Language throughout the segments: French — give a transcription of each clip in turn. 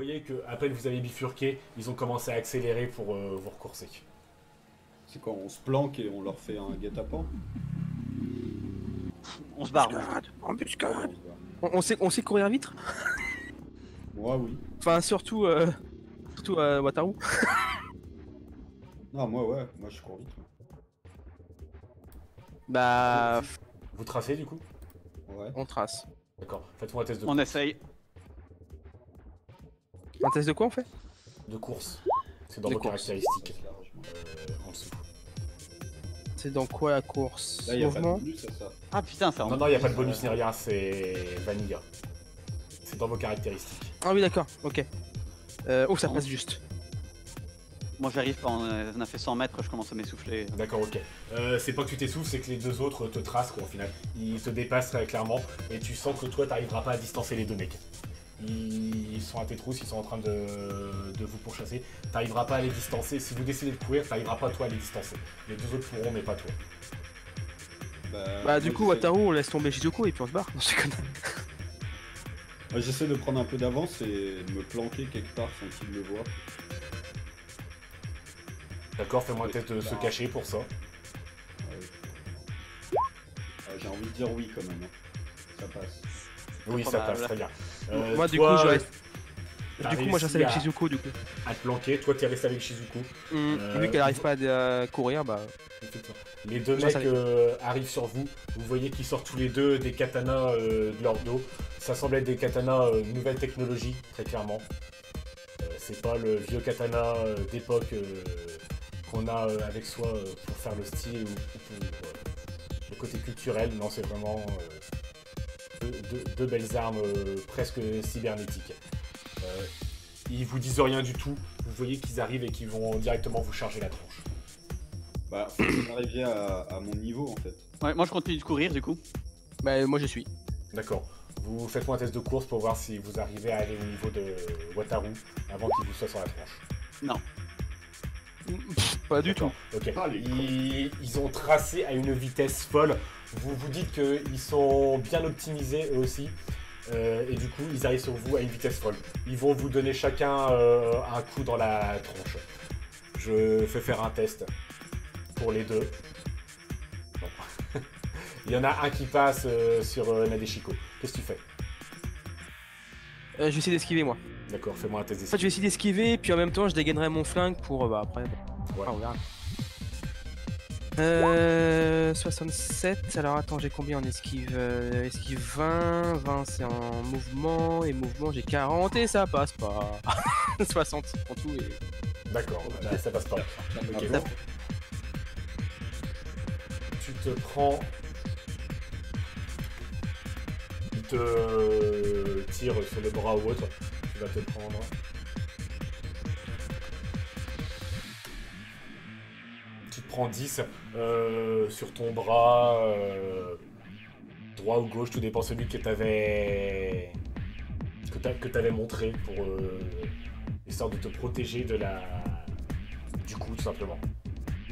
voyez que à peine vous avez bifurqué, ils ont commencé à accélérer pour vous recourser. C'est quand on se planque et on leur fait un guet-apens. On se barre. Embuscade. On sait courir vite. Moi, oui. Enfin, surtout à Wataru. Non, moi, ouais. Moi, je cours vite. Bah, Vous tracez du coup? Ouais. on trace. D'accord. Faites-moi un test On essaye. Un test de quoi on fait? de course. C'est dans De vos course. caractéristiques. Largement. En dessous. C'est dans quoi la course? Là, il y a pas de Mouvement? bonus, c'est ça. Ah putain, ça. Non, non, il n'y a pas de bonus ni rien, c'est vanilla. C'est dans vos caractéristiques. Ah oui, d'accord, ok. Oh, ça passe juste. Moi j'arrive quand on a fait 100 mètres, je commence à m'essouffler. D'accord, ok. C'est pas que tu t'essouffles, c'est que les deux autres te tracent, quoi, au final. Ils te dépassent très clairement, et tu sens que toi, t'arriveras pas à distancer les deux mecs. Ils sont à tes trousses, ils sont en train de vous pourchasser. T'arriveras pas à les distancer. Si vous décidez de courir, t'arriveras pas toi à les distancer. Les deux autres pourront, mais pas toi. Bah, du moi, coup, j'essaie- Wataru, on laisse tomber Shizuko et puis on se barre. On se connaît. moi, j'essaie de prendre un peu d'avance et de me planquer quelque part sans qu'ils me voient. D'accord, fais-moi un test de se cacher pour ça. J'ai envie de dire oui quand même. Hein. Ça passe. Oui, ça passe, très bien. Moi, du toi, coup, je reste. t'as Du coup, moi, je reste réussi avec Shizuko, du coup. à te planquer. Toi, t'es resté avec Shizuko. Vu qu'elle arrive pas à courir, bah. Les deux Je mecs reste arrivent sur vous. Vous voyez qu'ils sortent tous les deux des katanas de leur dos. Ça semble être des katanas nouvelle technologie, très clairement. C'est pas le vieux katana d'époque qu'on a avec soi pour faire le style ou pour le côté culturel. Non, c'est vraiment deux belles armes presque cybernétiques. Ils vous disent rien du tout. Vous voyez qu'ils arrivent et qu'ils vont directement vous charger la tronche. Bah, faut que vous arriviez à mon niveau en fait. Ouais, moi je continue de courir du coup. Bah, moi, je suis. D'accord. Vous faites-moi un test de course pour voir si vous arrivez à aller au niveau de Wataru avant qu'il vous soit sur la tronche. Non. Pas du tout. Ok. Ah, les Ils ont tracé à une vitesse folle. Vous vous dites qu'ils sont bien optimisés eux aussi. Et du coup, ils arrivent sur vous à une vitesse folle. Ils vont vous donner chacun un coup dans la tronche. Je fais faire un test pour les deux. Bon. Il y en a un qui passe sur Nadeshiko. Qu'est-ce que tu fais? Je vais essayer d'esquiver, moi. D'accord, fais-moi un test En fait, je d'esquive. vais essayer d'esquiver, puis en même temps, je dégainerai mon flingue pour. Bah, après. Ouais. Ah, on verra. 67, alors attends, j'ai combien en esquive? Esquive 20, 20 c'est en mouvement, et mouvement j'ai 40 et ça passe pas. 60 en tout et... D'accord, là, ça passe pas. Ok, Ça- bon. Tu te prends. Il te tire sur le bras ou autre. Tu vas te prendre. Tu te prends 10 sur ton bras. Droit ou gauche, tout dépend celui que t'avais. Que t'avais montré pour. Histoire de te protéger de la. Du coup, tout simplement.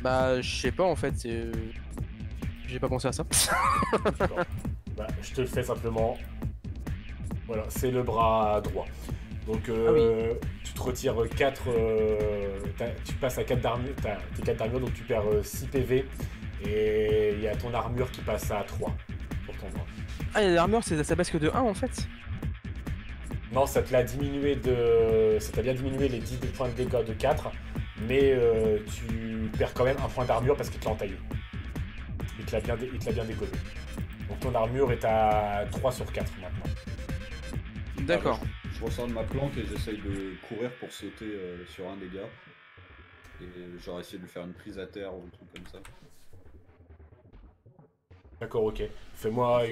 Bah, je sais pas en fait, c'est... J'ai pas pensé à ça. D'accord. Bah, je te le fais simplement. Voilà, c'est le bras droit. Donc, tu te retires 4. Tu passes à 4 d'armure. Tes 4 d'armure, donc tu perds 6 PV. Et il y a ton armure qui passe à 3 pour ton bras. Ah, il y a l'armure, ça baisse que de 1 en fait. Non, ça te l'a diminué de. Ça t'a bien diminué les 10 points de dégâts de 4. Mais tu perds quand même un point d'armure parce qu'il te l'a entaillé. Il te l'a bien dégommé. Donc ton armure est à 3 sur 4 maintenant. D'accord. Je ressors de ma planque et j'essaye de courir pour sauter sur un des gars. Et j'aurais essayé de lui faire une prise à terre ou un truc comme ça. D'accord, ok. Fais-moi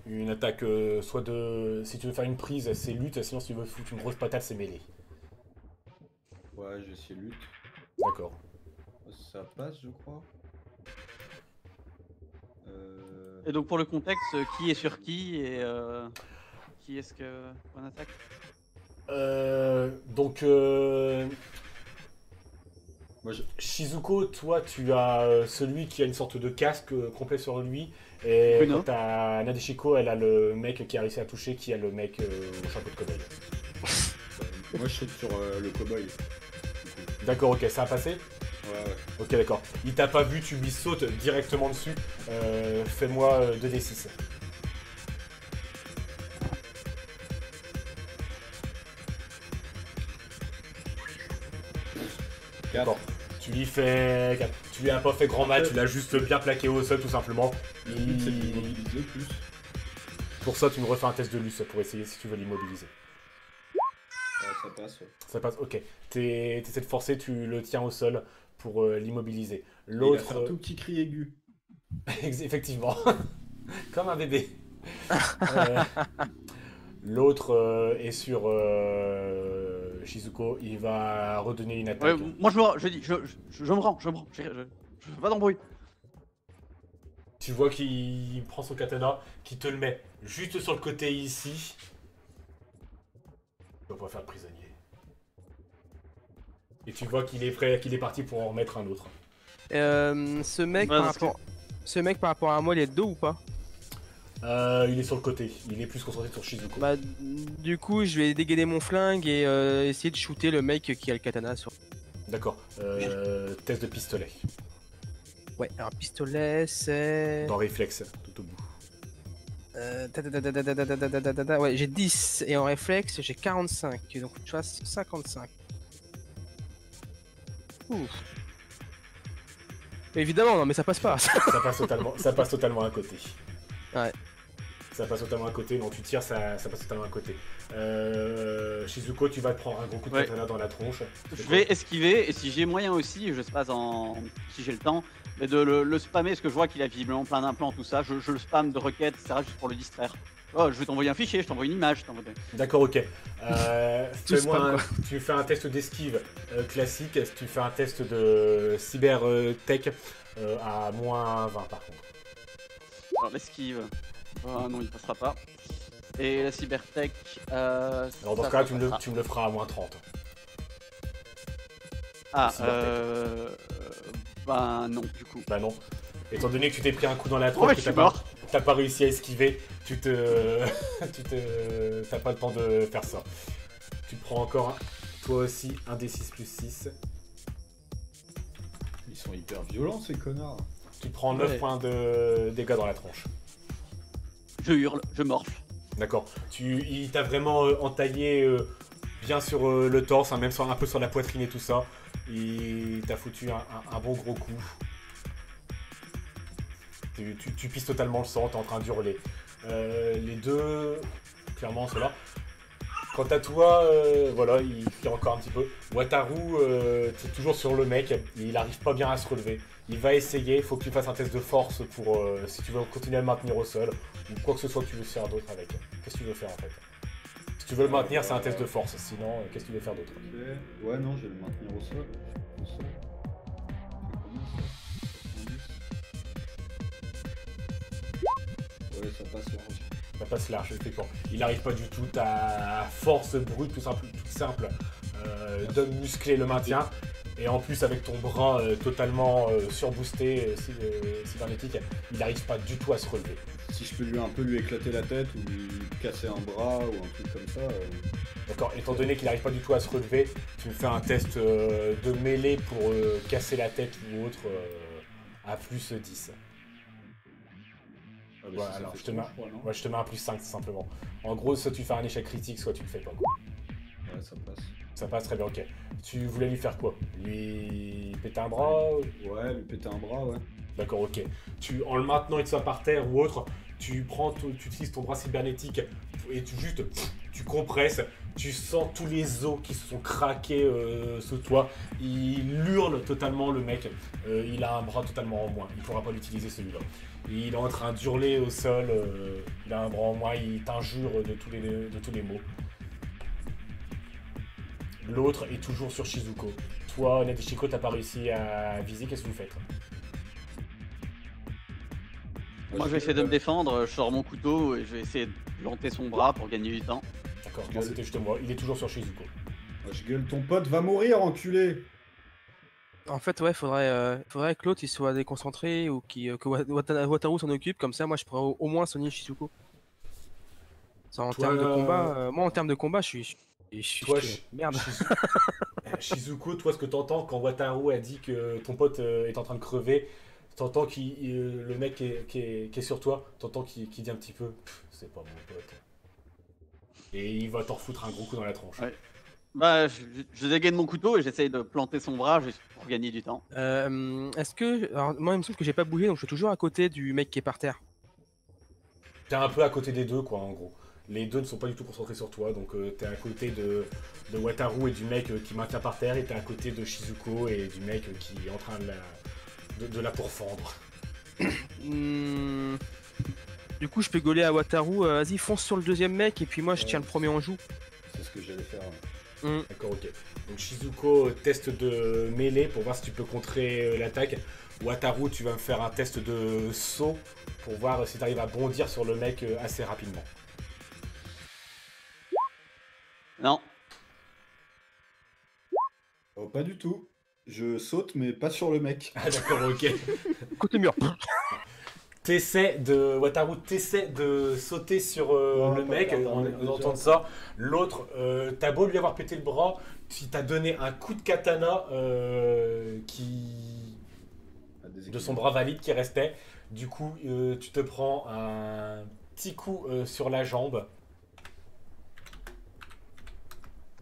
une attaque, soit de... Si tu veux faire une prise, c'est lutte, sinon si tu veux foutre une grosse patate, c'est mêlée. Ouais, j'ai essayé lutte. D'accord. Ça passe, je crois. Et donc pour le contexte, qui est sur qui et qui est-ce que on attaque? Donc, Moi, Shizuko, toi, tu as celui qui a une sorte de casque complet sur lui. Et Bruno. quant à Nadeshiko, elle a le mec qui a réussi à toucher, qui a le mec au chapeau de cow-boy. Moi je saute sur le cow-boy. D'accord, ok, ça a passé? Ouais. Ok, d'accord. Il t'a pas vu, tu lui sautes directement dessus. Fais-moi 2d6. D'accord. Tu lui fais... Tu lui as pas fait grand mal, tu l'as juste bien plaqué au sol tout simplement. Le but c'est de l'immobiliser plus. Pour ça, tu me refais un test de luce pour essayer si tu veux l'immobiliser. Ça passe. Ouais. Ça passe, ok. T'essaies de forcer, tu le tiens au sol pour l'immobiliser. Il a L'autre... fait un tout petit cri aigu. Effectivement. Comme un bébé. L'autre est sur Shizuko. Il va redonner une attaque. Ouais, moi je me rends, je fais pas d'embrouille. Tu vois qu'il prend son katana, qu'il te le met juste sur le côté ici. On va faire le prisonnier. Et tu vois qu'il est prêt, qu'il est parti pour en remettre un autre. Ce mec, par rapport à moi, il est de dos ou pas? Il est sur le côté, il est plus concentré sur Shizuko. Bah, du coup, je vais dégainer mon flingue et essayer de shooter le mec qui a le katana sur. D'accord, test de pistolet. Ouais, alors pistolet, c'est. Dans réflexe, tout au bout. Ouais, j'ai 10 et en réflexe, j'ai 45. Donc, tu vois, 55. Ouf. Évidemment, non, mais ça passe pas. Ça passe totalement à côté. Ouais. Ça passe totalement à côté, non tu tires, ça passe totalement à côté. Shizuko, tu vas te prendre un gros coup de katana dans la tronche. Je vais esquiver, et si j'ai moyen aussi, je spamme si j'ai le temps, mais de le spammer, parce que je vois qu'il a visiblement plein d'implants, tout ça, je le spam de requêtes, etc., juste pour le distraire. Oh, je vais t'envoyer un fichier, je t'envoie une image, D'accord, ok. Tu fais un test d'esquive classique, tu fais un test de cyber-tech à moins 20 par contre. Alors l'esquive, non il passera pas. Et la cybertech, alors dans ce cas, tu me le feras à moins 30. Ah, bah non, du coup. Bah non. Étant donné que tu t'es pris un coup dans la tronche, Ouais, je suis mort. T'as pas réussi à esquiver, t'as pas le temps de faire ça. Tu prends encore, toi aussi, un D6 plus 6. Ils sont hyper violents ces connards. Tu prends 9 points de dégâts dans la tronche. Je hurle, je morfle. D'accord. Il t'a vraiment entaillé bien sur le torse, hein, même un peu sur la poitrine et tout ça. Il t'a foutu un bon gros coup. Tu pisses totalement le sang, t'es en train d'hurler. Les deux, clairement, ceux-là. Quant à toi, voilà, il fait encore un petit peu. Wataru, t'es toujours sur le mec, il arrive pas bien à se relever. Il va essayer, il faut que tu fasses un test de force pour si tu veux continuer à le maintenir au sol, ou quoi que ce soit que tu veux faire d'autre avec. Qu'est-ce que tu veux faire en fait? Si tu veux le maintenir, c'est un test de force, sinon, qu'est-ce que tu veux faire d'autre? Ouais, non, je vais le maintenir au sol. Ouais, ça passe large. Ça passe large, effectivement. Il n'arrive pas du tout, ta force brute, toute simple d'homme musclé le maintient. Et en plus, avec ton bras totalement surboosté, cybernétique, il n'arrive pas du tout à se relever. Si je peux un peu lui éclater la tête ou lui casser un bras ou un truc comme ça. D'accord, étant donné qu'il n'arrive pas du tout à se relever, tu me fais un test de mêlée pour casser la tête ou autre à plus 10. Ah bah Voilà, si alors je te mets un plus 5 simplement. En gros, soit tu fais un échec critique, soit tu le fais pas. Quoi. Ouais, ça passe. Ça passe très bien, ok. Tu voulais lui faire quoi? Lui péter un bras? Ouais, lui péter un bras, ouais. D'accord, ok. En le maintenant et que soit par terre ou autre, tu utilises ton bras cybernétique et tu compresses, tu sens tous les os qui se sont craqués sous toi. Il hurle totalement le mec. Il a un bras totalement en moins. Il ne pourra pas l'utiliser celui-là. Il est en train d'hurler au sol. Il a un bras en moins. Il t'injure de tous les mots. L'autre est toujours sur Shizuko. Toi, Nadeshiko, t'as pas réussi à viser. Qu'est-ce que vous faites? Moi je vais essayer de me défendre, je sors mon couteau et je vais essayer de planter son bras pour gagner du temps. D'accord, non, c'était juste moi. Il est toujours sur Shizuko. Je gueule, ton pote va mourir, enculé. En fait, ouais, faudrait que l'autre il soit déconcentré ou que Wataru s'en occupe, comme ça moi je pourrais au moins soigner Shizuko. Ça, en termes de combat, moi en termes de combat je suis Et je suis Toi, merde. Shizuko, toi, ce que t'entends quand Wataru a dit que ton pote est en train de crever, t'entends le mec qui est sur toi, t'entends qu'il dit un petit peu pff, c'est pas mon pote. Et il va t'en foutre un gros coup dans la tronche. Ouais. Bah, je dégaine mon couteau et j'essaye de planter son bras juste pour gagner du temps. Est-ce que. Alors, moi, il me semble que j'ai pas bougé, donc je suis toujours à côté du mec qui est par terre. T'es un peu à côté des deux, quoi, en gros. Les deux ne sont pas du tout concentrés sur toi, donc t'es à côté de Wataru et du mec qui maintient par terre, et t'es à côté de Shizuko et du mec qui est en train de la pourfendre. Hmm. Du coup, je peux gauler à Wataru, vas-y, fonce sur le deuxième mec, et puis moi, je tiens le premier en joue. C'est ce que j'allais faire. D'accord, ok. Donc Shizuko, test de mêlée pour voir si tu peux contrer l'attaque. Wataru, tu vas me faire un test de saut pour voir si tu arrives à bondir sur le mec assez rapidement. Non. Oh, pas du tout. Je saute, mais pas sur le mec. Ah d'accord, ok. Côté mur. Wataru, t'essaies de sauter sur le mec, on entend ça. L'autre, t'as beau lui avoir pété le bras, tu t'as donné un coup de katana de son bras valide qui restait. Du coup, tu te prends un petit coup sur la jambe.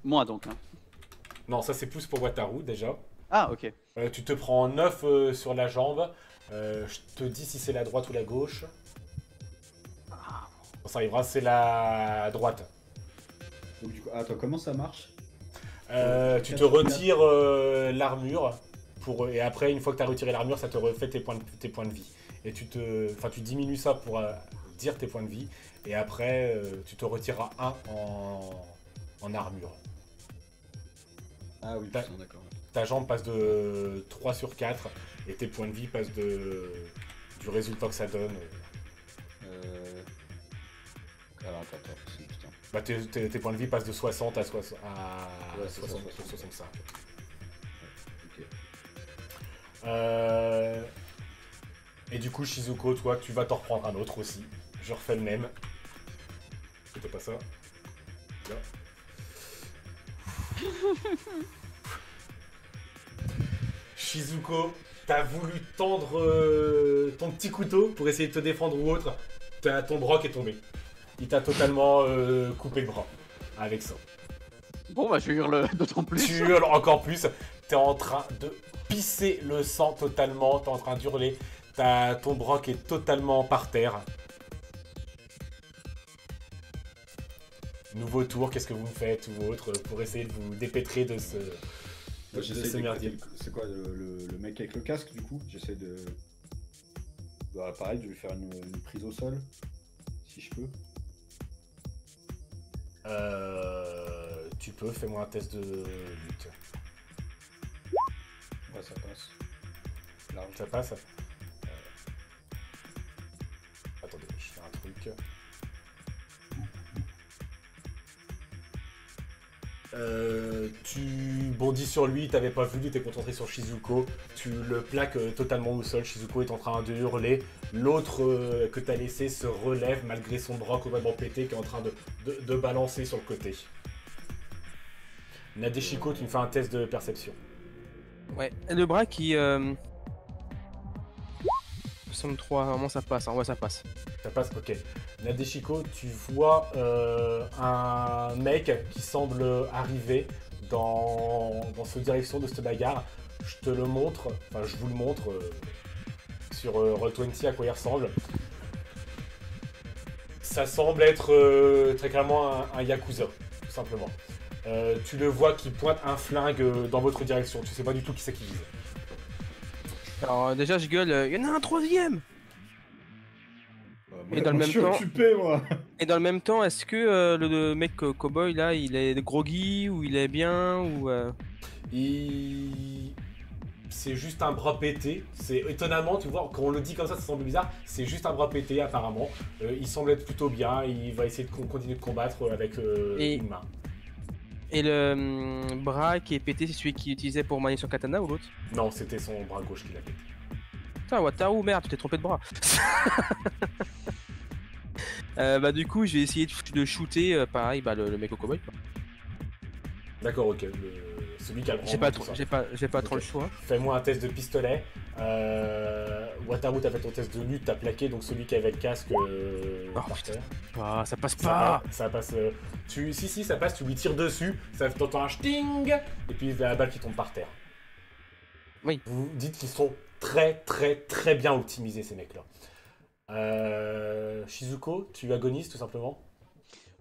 Moi donc. Hein. Non, ça c'est plus pour Wataru déjà. Ah, ok. Tu te prends 9 sur la jambe. Je te dis si c'est la droite ou la gauche. Quand ça arrivera, c'est la droite. Donc, du coup, attends, comment ça marche? Tu te retires l'armure. Et après, une fois que tu as retiré l'armure, ça te refait tes points de vie. Et tu diminues ça pour dire tes points de vie. Et après, tu te retireras un en armure. Ah oui, putain, d'accord. Ta jambe passe de 3 sur 4 et tes points de vie passent du résultat que ça donne. Alors attends, putain. Bah, tes points de vie passent de 60 à 65. Ok. Et du coup, Shizuko, toi, tu vas t'en reprendre un autre aussi. Je refais le même. C'était pas ça. Là. Shizuko, t'as voulu tendre ton petit couteau pour essayer de te défendre ou autre. Ton bras qui est tombé. Il t'a totalement coupé le bras avec ça. Bon, bah, je hurle d'autant plus. Tu hurles encore plus. T'es en train de pisser le sang totalement. T'es en train d'hurler. Ton bras qui est totalement par terre. Nouveau tour, qu'est-ce que vous me faites ou autre pour essayer de vous dépêtrer de ce... J'essaie de... C'est quoi le mec avec le casque du coup? J'essaie de... Bah pareil, je vais faire une prise au sol, si je peux. Tu peux, fais-moi un test de lutte. Ouais, ça passe. Large. Ça passe. Attendez, je fais un truc. Tu bondis sur lui, t'avais pas vu, t'es concentré sur Shizuko, tu le plaques totalement au sol, Shizuko est en train de hurler, l'autre que t'as laissé se relève malgré son bras complètement pété qui est en train de balancer sur le côté. Nadeshiko, tu me fais un test de perception. Ouais, et le bras qui... 63, vraiment ça passe, hein. Ouais ça passe. Ça passe, ok. Nadeshiko, tu vois un mec qui semble arriver dans cette direction de cette bagarre. Je te le montre, enfin je vous le montre sur Roll20 à quoi il ressemble. Ça semble être très clairement un Yakuza, tout simplement. Tu le vois qui pointe un flingue dans votre direction, tu sais pas du tout qui c'est qui vise. Alors déjà je gueule, il y en a un troisième. Et dans le même je suis temps- occupé moi. Et dans le même temps, est-ce que le mec cowboy là, il est groggy ou il est bien ou C'est juste un bras pété. C'est étonnamment, tu vois, quand on le dit comme ça semble bizarre. C'est juste un bras pété apparemment. Il semble être plutôt bien. Il va essayer de continuer de combattre avec une main. Et le bras qui est pété, c'est celui qu'il utilisait pour manier son katana ou l'autre? Non, c'était son bras gauche qui l'a pété. Putain, Wataru, merde, tu t'es trompé de bras. Bah du coup, je vais essayer de shooter, pareil, bah le mec au cowboy. Quoi. D'accord, ok. Celui qui a le J'ai grand pas, tout ça. j'ai pas trop Ok. le choix. Fais-moi un test de pistolet. Wataru, t'as fait ton test de lutte, t'as plaqué, donc celui qui avait le casque par putain. terre. Ah, ça passe Ça, pas. ça passe. Si, ça passe, tu lui tires dessus, ça t'entends un sting, et puis la balle qui tombe par terre. Oui. Vous dites qu'ils sont très bien optimisés, ces mecs-là. Shizuko, tu agonises tout simplement.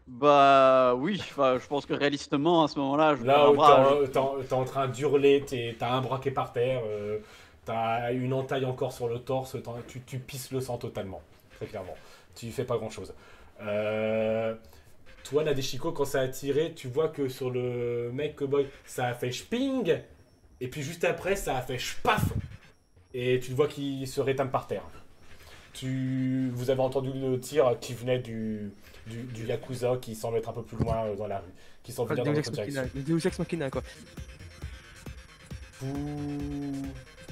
Bah oui, enfin, je pense que réalistement à ce moment-là, je perds Là un où bras. t'es en train d'hurler, t'as un bras qui est par terre, t'as une entaille encore sur le torse, tu pisses le sang totalement, très clairement. Tu fais pas grand-chose. Toi, Nadeshiko, quand ça a tiré, tu vois que sur le mec cowboy, ça a fait sping, et puis juste après, ça a fait spaf, et tu vois qu'il se rétame par terre. Vous avez entendu le tir qui venait du Yakuza qui semble être un peu plus loin dans la rue, qui semble venir dans votre direction. Le Deus Ex Machina, quoi.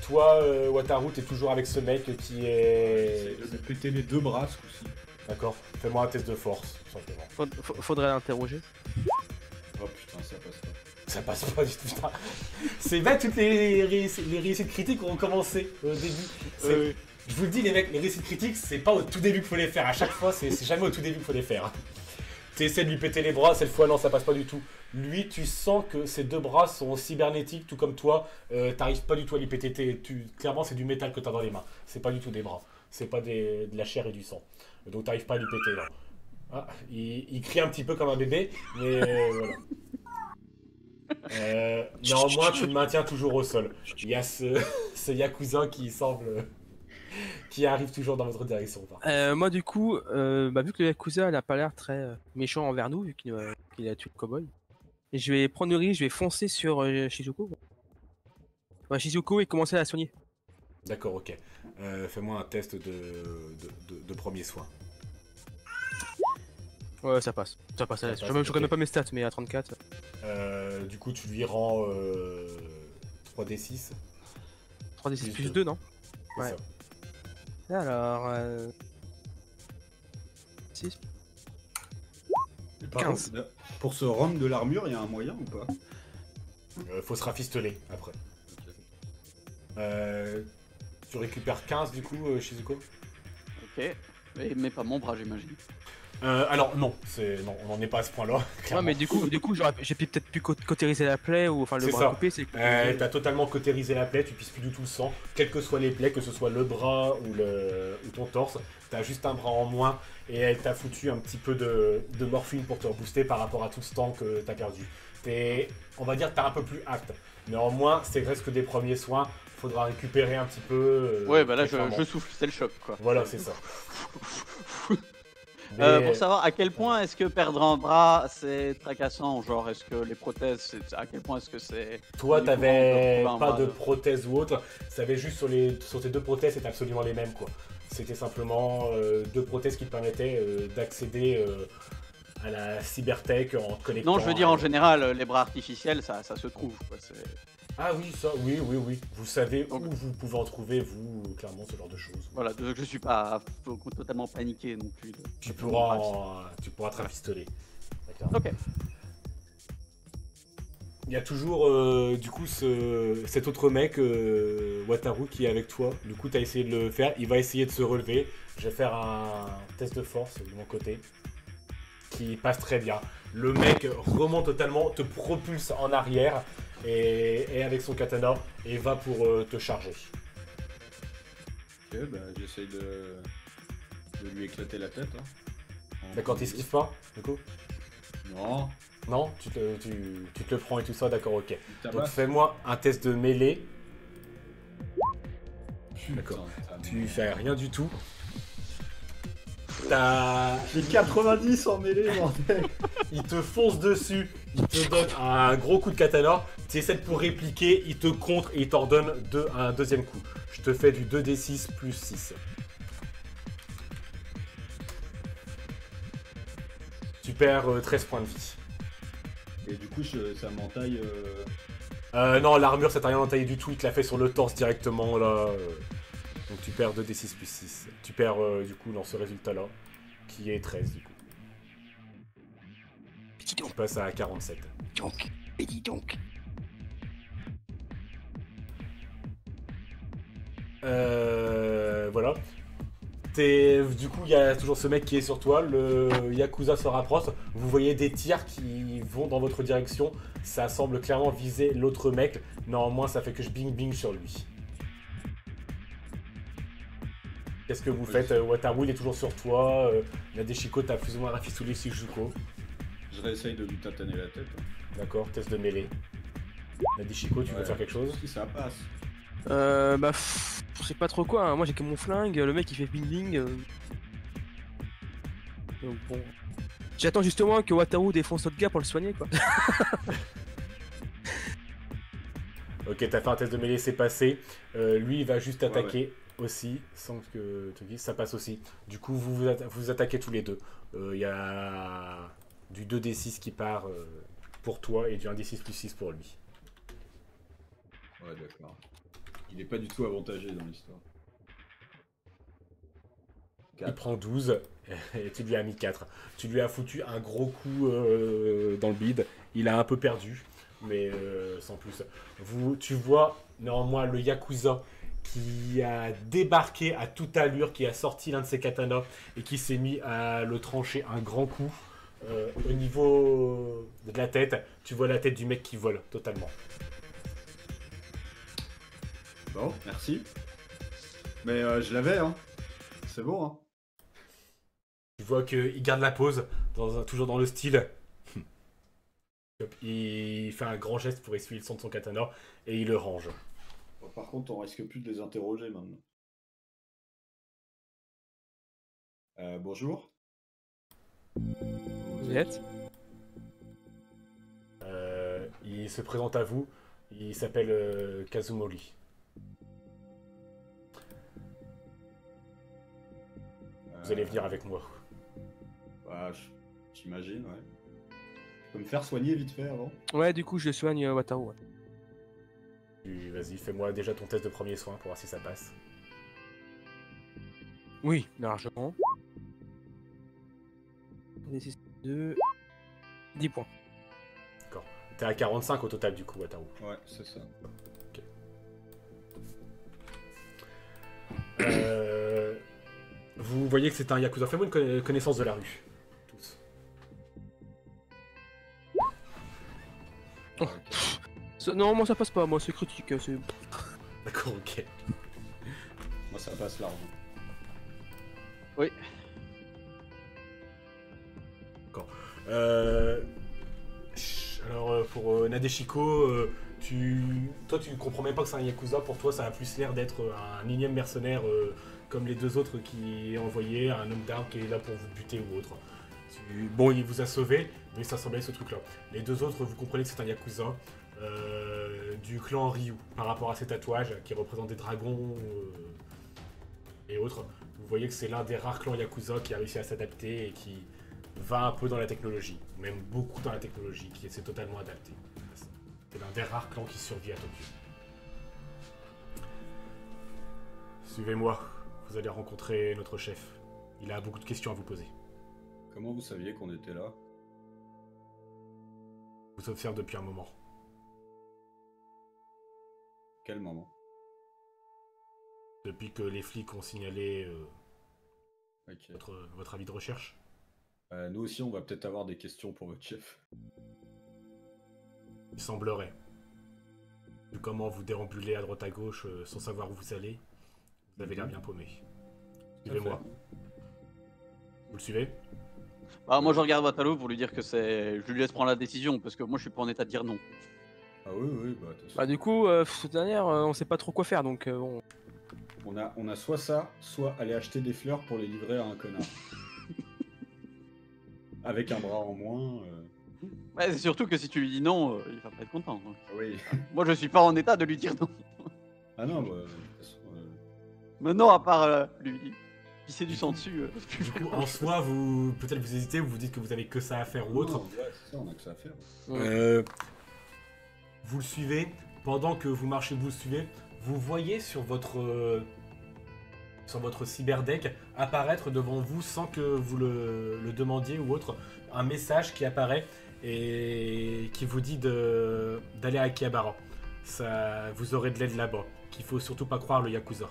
Toi, Wataru, t'es toujours avec ce mec qui est... J'essaie de me péter les deux bras ce coup-ci. D'accord, fais-moi un test de force, tout simplement. Faudrait l'interroger. Oh putain, ça passe pas. Ça passe pas du tout, putain. C'est bête, toutes les réussites critiques ont commencé au début. Je vous le dis, les mecs, les réussites critiques, c'est pas au tout début qu'il faut les faire. À chaque fois, c'est jamais au tout début qu'il faut les faire. Tu essaies de lui péter les bras, cette fois, non, ça passe pas du tout. Lui, tu sens que ses deux bras sont cybernétiques, tout comme toi. T'arrives pas du tout à lui péter. Clairement, c'est du métal que t'as dans les mains. C'est pas du tout des bras. C'est pas de la chair et du sang. Donc t'arrives pas à lui péter, là. Ah, il crie un petit peu comme un bébé, mais voilà. Néanmoins, tu le maintiens toujours au sol. Il y a ce Yakuza qui semble... qui arrive toujours dans votre direction. Moi, du coup, vu que le Yakuza n'a pas l'air très méchant envers nous, vu qu'il a tué le cowboy, et je vais prendre le risque, je vais foncer sur Shizuko. Shizuko et commencer à la soigner. D'accord, ok. Fais-moi un test de premier soin. Ouais, ça passe. Ça passe. Je connais pas mes stats, mais à 34. Du coup, tu lui rends 3d6. 3d6 plus 2, non? Ouais. Ça. Alors, 6. 15. Pour se rendre de l'armure, il y a un moyen ou pas? Faut se rafistoler après. Tu récupères 15 du coup, Shizuko? Ok, mais pas mon bras, j'imagine. Alors non, on n'en est pas à ce point-là. Ouais, mais du coup j'ai peut-être pu cautériser la plaie ou enfin le bras coupé. T'as totalement cautérisé la plaie, tu pisses plus du tout le sang, quelles que soient les plaies, que ce soit le bras ou ton torse, t'as juste un bras en moins et elle t'a foutu un petit peu de morphine pour te rebooster par rapport à tout ce temps que t'as perdu. On va dire que t'as un peu plus acte. Néanmoins, c'est presque des premiers soins, faudra récupérer un petit peu. Ouais, bah là je souffle, c'est le choc quoi. Voilà, c'est ça. Pour savoir à quel point est-ce que perdre un bras c'est tracassant, genre est-ce que les prothèses, à quel point est-ce que c'est... Toi t'avais pas de prothèse ou autre, t'avais juste sur tes deux prothèses c'était absolument les mêmes quoi. C'était simplement deux prothèses qui te permettaient d'accéder à la cybertech en te connectant. Non, je veux dire en général, les bras artificiels ça se trouve quoi. Ah oui, ça, oui. Vous savez où vous pouvez en trouver, vous, clairement, ce genre de choses. Voilà, je suis pas totalement paniqué non plus. Tu pourras te rafistoler. Ok. Il y a toujours, du coup, cet autre mec, Wataru, qui est avec toi. Du coup, tu as essayé de le faire. Il va essayer de se relever. Je vais faire un test de force de mon côté. Qui passe très bien. Le mec remonte totalement, te propulse en arrière. Et avec son katana, et va pour te charger. Ok, bah j'essaye de lui éclater la tête. Hein. D'accord, t'esquives pas, du coup? Non. Non, tu te le prends et tout ça, d'accord, ok. Donc Tabasse. fais-moi un test de mêlée. Putain, d'accord. Tu fais rien du tout. J'ai 90 en mêlée, bordel. Il te fonce dessus, il te donne un gros coup de katana, tu essaies pour répliquer, il te contre et il t'en donne un deuxième coup. Je te fais du 2d6 plus 6. Tu perds 13 points de vie. Et du coup, ça m'entaille... Non, l'armure ça t'a rien entaillé du tout, il te l'a fait sur le torse directement là. Donc tu perds 2d6 plus 6. Tu perds du coup dans ce résultat là, qui est 13 du coup. Dis donc. Tu passes à 47. Donc. Et dis donc. Voilà. Du coup, il y a toujours ce mec qui est sur toi. Le Yakuza se rapproche. Vous voyez des tirs qui vont dans votre direction. Ça semble clairement viser l'autre mec. Néanmoins, ça fait que je bing sur lui. Qu'est-ce que vous faites? Wataru, il est toujours sur toi. Nadeshiko, t'as plus ou moins rafistolé Shizuko. Je réessaye de lui tataner la tête. D'accord, test de mêlée. Nadeshiko, tu veux faire quelque chose? Si ça passe. Bah, je sais pas trop quoi. Hein. Moi, j'ai que mon flingue. Le mec, il fait bing. Donc bon. J'attends justement que Wataru défonce notre gars pour le soigner, quoi. Ok, t'as fait un test de mêlée, c'est passé. Lui, il va juste attaquer aussi, sans que tu dises, ça passe aussi. Du coup, vous attaquez tous les deux. Il y a du 2d6 qui part pour toi et du 1d6 plus 6 pour lui. Ouais, d'accord. Il est pas du tout avantagé dans l'histoire. Il prend 12 et tu lui as mis 4. Tu lui as foutu un gros coup dans le bide. Il a un peu perdu, mais sans plus. Tu vois néanmoins le Yakuza qui a débarqué à toute allure, qui a sorti l'un de ses katanas et qui s'est mis à le trancher un grand coup. Au niveau de la tête, tu vois la tête du mec qui vole totalement. Bon, merci. Mais je l'avais, hein. C'est bon, hein. Tu vois qu'il garde la pose, toujours dans le style. Il fait un grand geste pour essuyer le sang de son katana et il le range. Bon, par contre, on risque plus de les interroger maintenant. Bonjour. Vous êtes? Il se présente à vous. Il s'appelle Kazumori. Vous allez venir avec moi. Bah, j'imagine, ouais. Tu peux me faire soigner vite fait avant? Ouais, du coup, je soigne Wataru. Ouais. Vas-y, fais-moi déjà ton test de premier soin pour voir si ça passe. Oui, largement. 2... 10 points. D'accord. T'es à 45 au total du coup, Wataru. Ouais, c'est ça. Ok. Vous voyez que c'est un Yakuza. Fais-moi une connaissance de la rue. Tous. Oh. Non, moi ça passe pas, moi c'est critique. C'est... D'accord, ok. Moi ça passe large. Oui. D'accord. Alors pour Nadeshiko, toi tu comprends même pas que c'est un Yakuza. Pour toi ça a plus l'air d'être un énième mercenaire comme les deux autres qui est envoyé, un homme d'armes qui est là pour vous buter ou autre. Bon, il vous a sauvé, mais ça semblait ce truc-là. Les deux autres, vous comprenez que c'est un Yakuza du clan Ryu, par rapport à ses tatouages qui représentent des dragons et autres. Vous voyez que c'est l'un des rares clans Yakuza qui a réussi à s'adapter et qui va un peu dans la technologie, même beaucoup dans la technologie, qui s'est totalement adapté. C'est l'un des rares clans qui survit à Tokyo. Suivez-moi, vous allez rencontrer notre chef. Il a beaucoup de questions à vous poser. Comment vous saviez qu'on était là? Vous observe depuis un moment. Quel moment? Depuis que les flics ont signalé Ok. votre avis de recherche. Nous aussi, on va peut-être avoir des questions pour votre chef. Il semblerait. Vu comment vous dérambulez à droite à gauche sans savoir où vous allez, vous avez l'air bien paumé. Suivez-moi. Vous le suivez? Bah, moi je regarde Wataru pour lui dire que c'est. Je lui laisse prendre la décision parce que moi je suis pas en état de dire non. Ah oui, bah attention. Bah du coup, cette dernière, on sait pas trop quoi faire, donc bon... On a soit ça, soit aller acheter des fleurs pour les livrer à un connard. Avec un bras en moins. Ouais, c'est surtout que si tu lui dis non, il va pas être content. Donc. Oui. Moi je suis pas en état de lui dire non. Ah non, bah... de toute façon, Maintenant, à part lui pisser du sang dessus. Du coup, en soi, peut-être vous hésitez, vous vous dites que vous avez que ça à faire ou autre. non, ouais, c'est ça, on a que ça à faire. Vous le suivez. Pendant que vous marchez, vous le suivez. Vous voyez sur votre cyberdeck apparaître devant vous, sans que vous le demandiez ou autre, un message qui apparaît et qui vous dit d'aller à Akihabara. Ça, vous aurez de l'aide là-bas. Qu'il faut surtout pas croire le Yakuza.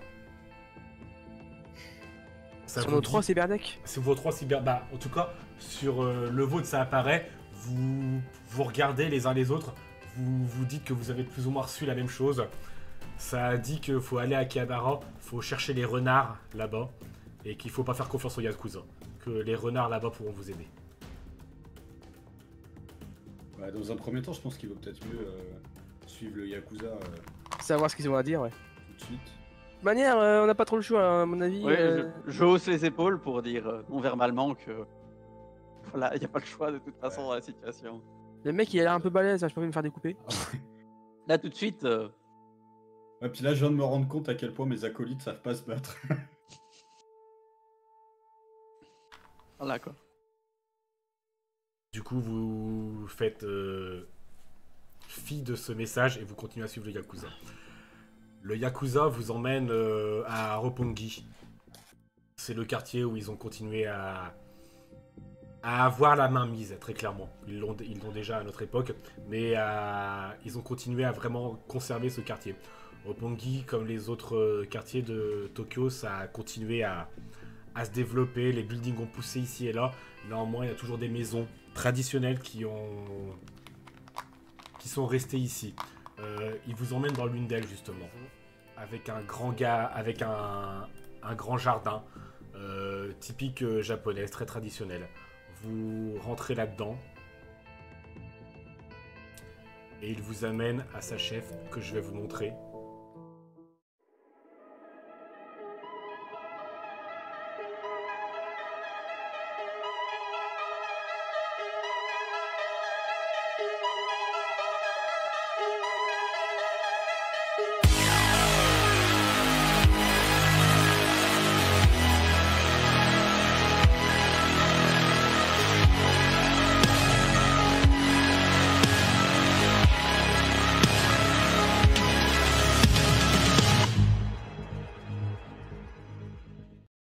Ça Sur vous nos dit- 3 cyberdeck. Sur vos 3 cyber... Bah, en tout cas, sur le vôtre, ça apparaît. Vous regardez les uns les autres. Vous vous dites que vous avez plus ou moins reçu la même chose. Ça dit qu'il faut aller à Akihabara. Faut chercher les renards là-bas. Et qu'il faut pas faire confiance au Yakuza. Que les renards là-bas pourront vous aider. Ouais, dans un premier temps, je pense qu'il vaut peut-être mieux suivre le Yakuza Savoir ce qu'ils ont à dire, ouais. tout de suite. De toute manière, on n'a pas trop le choix, à mon avis. Ouais, je hausse les épaules pour dire non verbalement que voilà, il n'y a pas le choix de toute façon dans la situation. Le mec, il a l'air un peu balèze, hein, je peux pas me faire découper. Là tout de suite, Ouais, puis là, je viens de me rendre compte à quel point mes acolytes savent pas se battre. voilà quoi. Du coup, vous faites fi de ce message et vous continuez à suivre le Yakuza. Le Yakuza vous emmène à Roppongi. C'est le quartier où ils ont continué à avoir la main mise, très clairement. Ils l'ont déjà à notre époque, mais ils ont continué à vraiment conserver ce quartier. Roppongi, comme les autres quartiers de Tokyo, ça a continué à se développer. Les buildings ont poussé ici et là. Néanmoins, il y a toujours des maisons traditionnelles qui sont restées ici. Ils vous emmènent dans l'une d'elles, justement, avec un grand jardin typique japonais, très traditionnel. Vous rentrez là-dedans et il vous amène à sa chef que je vais vous montrer.